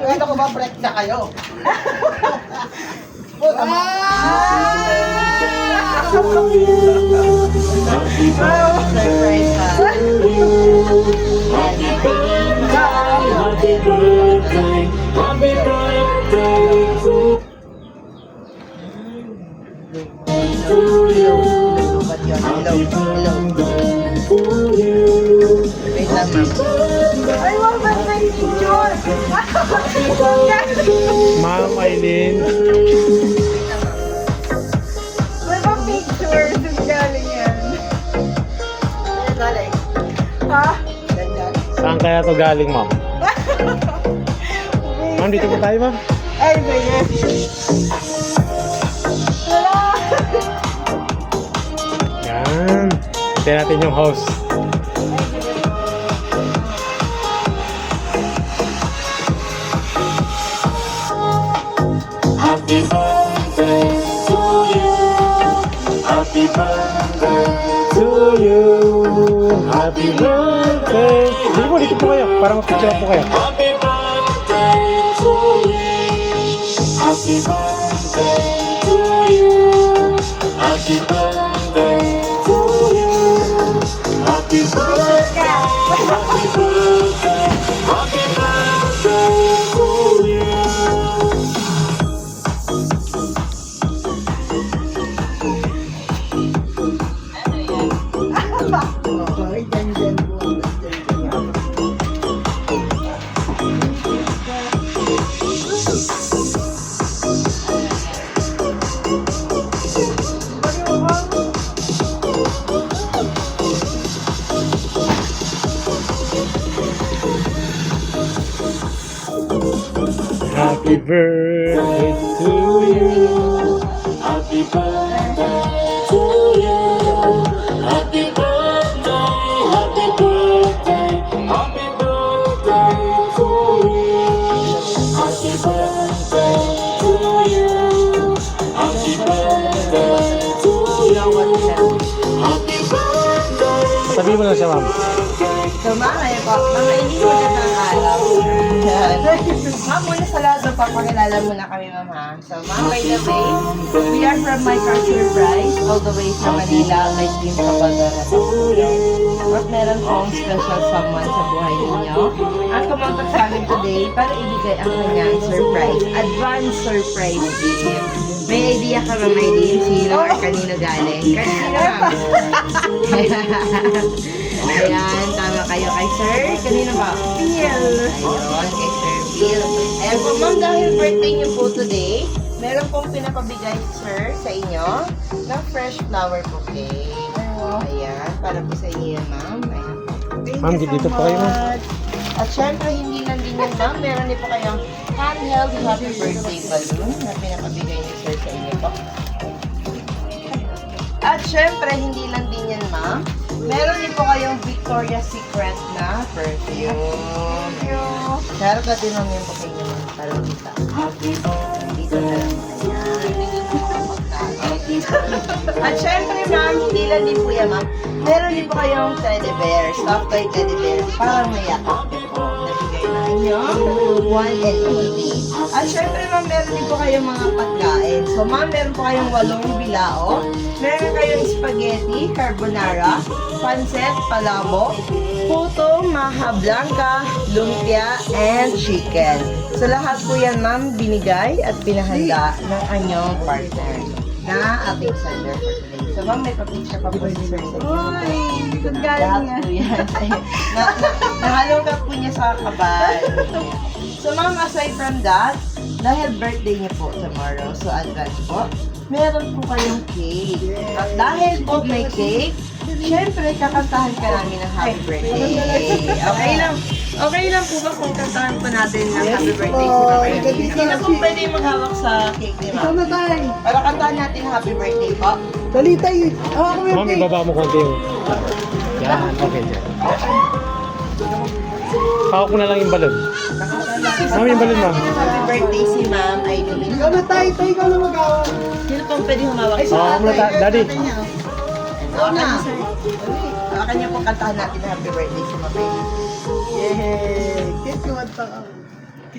Ano ko ba, break na kayo? Surprise ha. Happy birthday, happy birthday to you. Lubat yun. Hello. To you. Wait lang, ma'am. Ay, wow, ba't may picture? Ma'am Aileen. May mga picture. Saan galing yan? Ano galing? Ha? Ganyan. Saan kaya to galing, ma'am? Ma'am, dito po tayo, ma'am. Ay, sige. Wala. Yan. Tignan natin yung host. Happy birthday to you. Happy birthday To you. Happy birthday. Dito po kayo. Para mag-picture po kayo. Happy birthday to you. Happy birthday to you. Happy birthday to you. Happy birthday. Happy birthday. Happy birthday to you. Okay, ganyan po. Happy birthday to you. Happy birthday to you. Happy birthday, happy birthday, happy birthday to you. Happy birthday to you. Happy birthday to you. Happy birthday. Sabi mo na siya, ma'am. So, mamay po. Mamay, hindi mo na ng alam. Yan. Ma'am, muna sa lahat, magpapakilala muna kami, ma'am, ha? So, ma'am, by the way, we are from My Car Surprise, all the way from Manila, may team Kapagara. At meron pong special someone sa buhay ninyo. Ang kumontak sa amin today para ibigay ang kanyang surprise. Advance surprise gift. May idea ka ba, Maylene? Sino or kanino galing? Kanino, ma'am? Ayan, tama kayo kay Sir. Kanino ba? Feel. Ayun, kay Sir Bill. Ayan po, ma'am, dahil birthday niyo po today, meron pong pinapabigay, Sir, sa inyo ng fresh flower bouquet. Ayan, para po sa inyo yan, ma'am. Ayan po. Ma'am, dito po kayo, ma'am. At syempre, hindi lang din yan, ma'am. Meron din po kayong handheld happy birthday balloon na pinapabigay ni Sir sa inyo po. At syempre, hindi lang din yan, ma'am. Meron din po kayong Victoria's Secret na perfume. Charot natin lang yung bouquet niyo, ma'am. Para makita. Dito na lang. Ayan. At syempre, ma'am, hindi lang din po yan, ma'am. Meron din po kayong teddy bear, stuffed toy teddy bear, parang may yakap din po. Nabigay na inyong one and only. At syempre, ma'am, meron din po kayong mga pagkain. So, ma'am, meron po kayong 8 bilao. Meron kayong spaghetti, carbonara, pancet, palabo, puto, maha blanca, lumpia, and chicken. So, lahat po yan, ma'am, binigay at pinahanda ng anyong partner na ating sender for today. So, ma'am, may pa-picture pa po si Sir sa inyo. Uy, saan Lahat galing po yan? yan. Nahalungkat po niya sa kabal. So, ma'am, aside from that, dahil birthday niya po tomorrow, so advance po, meron po kayong cake. At dahil po may cake, syempre, kakantahan ka namin ng happy birthday. Okay lang po ba kung kantahan po natin ng happy birthday si Ma'am Aileen? Hindi na po pwede maghawak sa cake ni Ma'am. na tayo. Para kantahan natin happy birthday po. Dali tayo. Ako mo Ma'am, ibaba mo konti yung... Yan, okay dyan. Hawak ko na lang yung balon. Ma'am, yung balon, ma'am. Happy birthday si Ma'am Aileen. Ikaw na tayo. Ikaw na mag-awak. Sino pong pwede humawak Oo, ako muna daddy. Hawakan niyo, sir. Hawakan niyo po kantahan natin na happy birthday si Ma'am Aileen. Yay! Kiss kumanta ka.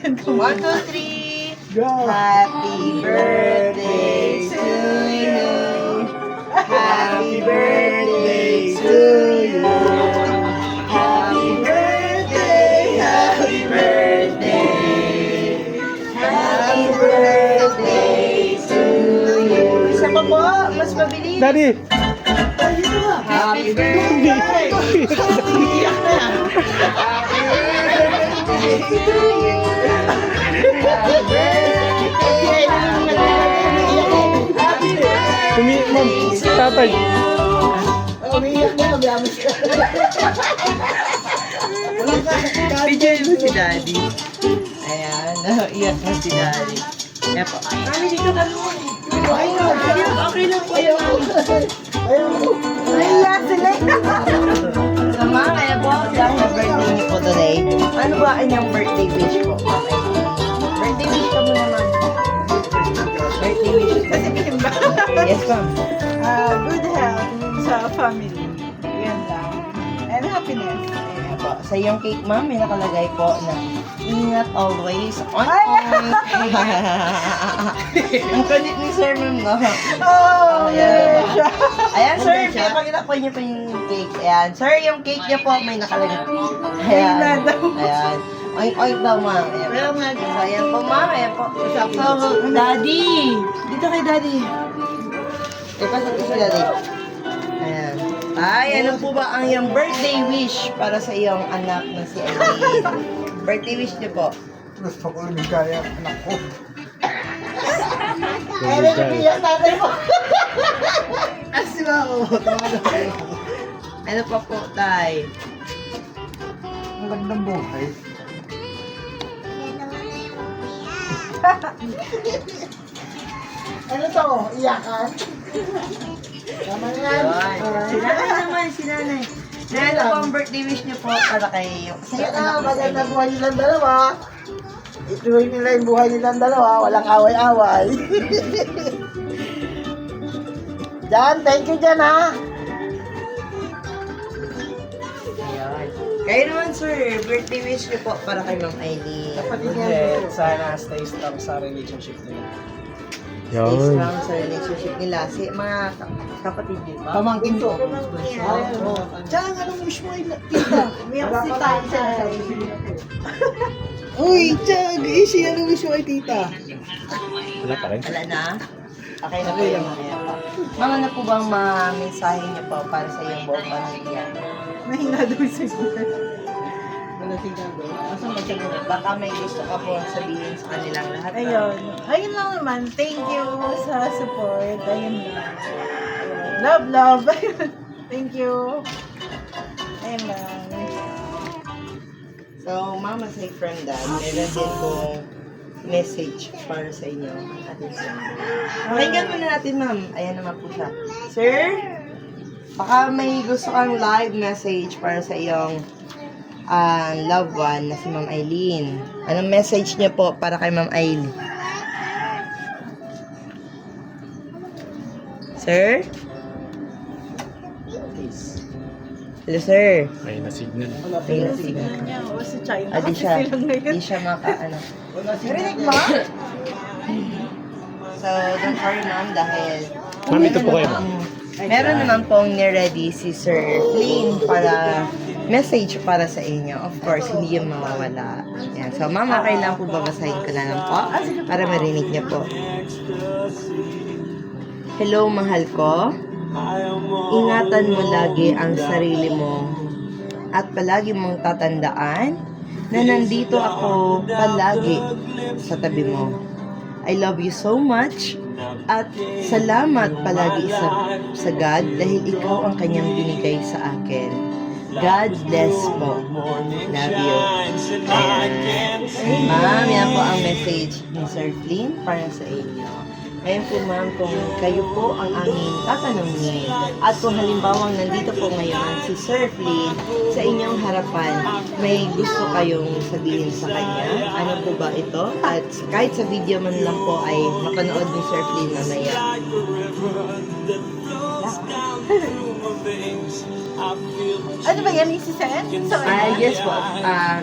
1, 2, 3. Go! Happy birthday to you. Happy birthday to you. Happy birthday, happy birthday. Happy birthday to you. Isa pa po, mas mabilis. Daddy! Happy birthday. Iyak na. Happy birthday to you. Happy birthday. Ma'am, tatay. Umiiyak na, mabiyamas ka. Bigyan mo si Daddy. Ayan, iyak na si Daddy. Kaya po. Mami, dito ka naman. Okay lang po. Ayaw ko. Naiya sila. Sama, kaya po, dahil birthday niyo po today. Ano ba ang inyong birthday wish po? Okay. Birthday wish ka muna, ma'am. Birthday wish. Kasi bihimba. Yes, ma'am. Good health sa family. Yan lang. And happiness. Ayan po. Sa iyong cake, ma'am, may nakalagay po na ingat always on Ay! Ang kulit ni Sir, ma'am, no? Oh, Ayan. siya. Ayan, sir, pinapakita po niyo po yung cake. Ayan. Sir, yung cake niyo po may nakalagay. Ayan. Ayan. Oink-oink daw, ma'am. Ayan. So, ayan po, ma'am. Ayan po. So, Daddy! Dito kay Daddy. Ipasok ko si Daddy. Ayan. Ay, ano po ba ang iyong birthday wish para sa iyong anak na si Eileen? Birthday wish niyo po. Gusto ko lumigaya ang anak ko. Tatay mo. Asila ko. Ano pa po, tay? Ang gandang buhay. Ano to? Iyakan? Tama na yan. Sinanay naman, sinanay. Ano po ang birthday wish niyo po para kay Sige na, magandang buhay nilang dalawa. Ituloy nila yung buhay nilang dalawa. Walang away-away. Jan, thank you Jan ha. Ayan. Kayo naman, sir, birthday wish niyo po para kay Ma'am Eileen. Good, sana stay strong sa relationship nila. Stay Yun. strong sa relationship nila. Si mga kapatid niyo ba? Pamangkin ko. Diyan, anong wish mo, tita? Umiyak si Tita. Uy, Chag, isi, ano wish mo kay tita? Wala pa rin. Wala na? Okay na po yung mga pa. Ma'am, ano po bang mensahe niyo po para sa iyong buong pamilya? Mahina daw siguro. Baka may gusto ka po sabihin sa kanilang lahat. Ayun. Ayun lang naman. Thank you sa support. Ayun lang. Love, love. Thank you. Ayun lang. So, mama, aside from that, meron din pong message para sa inyo. Atin sa Pakinggan muna natin, ma'am. Ayan naman po siya. Sir, baka may gusto kang live message para sa iyong loved one na si Ma'am Eileen. Anong message niyo po para kay Ma'am Eileen? Sir? Hello, sir. May na-signal. May nasigan. O si China. Ah, di siya. Kasi sila ngayon. Di siya ano. Rinig mo? So, don't worry, ma'am, dahil... Ma'am, ito po kayo, ma'am. Meron naman pong ni-ready si Sir Flynn para message para sa inyo. Of course, hindi yung mawawala. Yan. So, ma'am, okay lang po babasahin ko na lang po para marinig niyo po. Hello, mahal ko. Ingatan mo lagi ang sarili mo at palagi mong tatandaan na nandito ako palagi sa tabi mo. I love you so much at salamat palagi sa God dahil ikaw ang kanyang binigay sa akin. God bless po. Love you. Ayan. Ma'am, yan po ang message ni Sir Flynn para sa inyo. Ngayon po ma'am, kung kayo po ang aming tatanungin at kung halimbawang nandito po ngayon si Sir Flynn sa inyong harapan, may gusto kayong sabihin sa kanya, ano po ba ito? At kahit sa video man lang po ay mapanood ni Sir Flynn mamaya. Ano ba yan? Isisend? So, Yes po,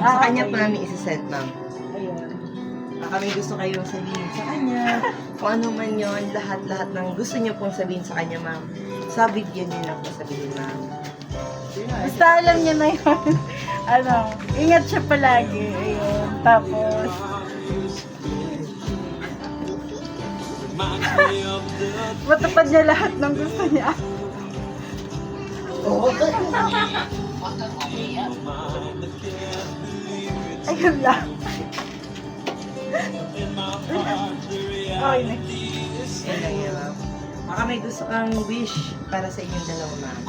sa kanya po namin isasend ma'am. ayun. baka may gusto kayong sabihin sa kanya. Kung ano man yon, lahat-lahat ng gusto niyo pong sabihin sa kanya, ma'am. Sa video niyo lang po sabihin, ma'am. Basta alam niya na yun. Ano, ingat siya palagi. Ayun. Tapos, matupad niya lahat ng gusto niya. Oo. Ayun lang. Okay na. Yun lang yun, ma'am. Baka may gusto kang wish para sa inyong dalawa, ma'am.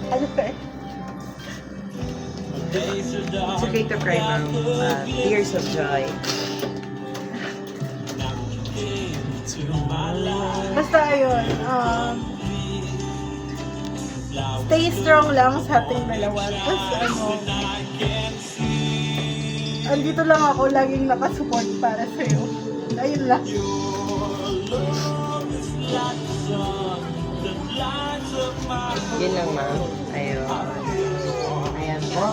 Ano pa eh? It's okay to cry, ma'am. Tears of joy. Basta ayun, stay strong lang sa ating dalawa. Tapos ano, andito lang ako, laging nakasupport para sa'yo. Ayun lang. Yun lang, ma'am. Ayun. Ayan po.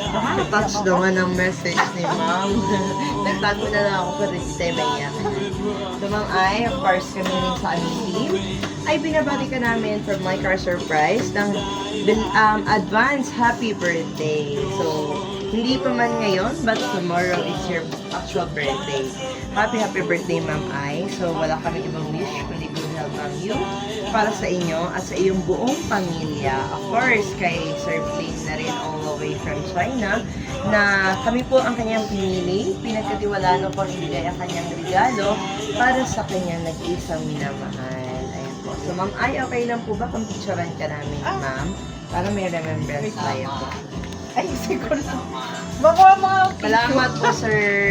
Nakaka-touch naman ang message ni ma'am. Nagtago na lang ako pero di tayo maiyak. So, ma'am ay, of course, kami rin sa aming team, ay binabati ka namin from My Car Surprise ng advance happy birthday. So, hindi pa man ngayon, but tomorrow is your actual birthday. Happy birthday, Ma'am Ai. So, wala kami ibang wish kundi good health from you para sa inyo at sa iyong buong pamilya. Of course, kay Sir Blaine na rin all the way from China na kami po ang kanyang pinili. Pinagkatiwalaan ko ibigay ang kanyang regalo para sa kanyang nag-iisang minamahal. Ayan po. So, Ma'am Ai, okay lang po ba kung picturean ka namin, Ma'am? Para may remembrance tayo po. Ay, siguro. Baka mga Salamat po, sir.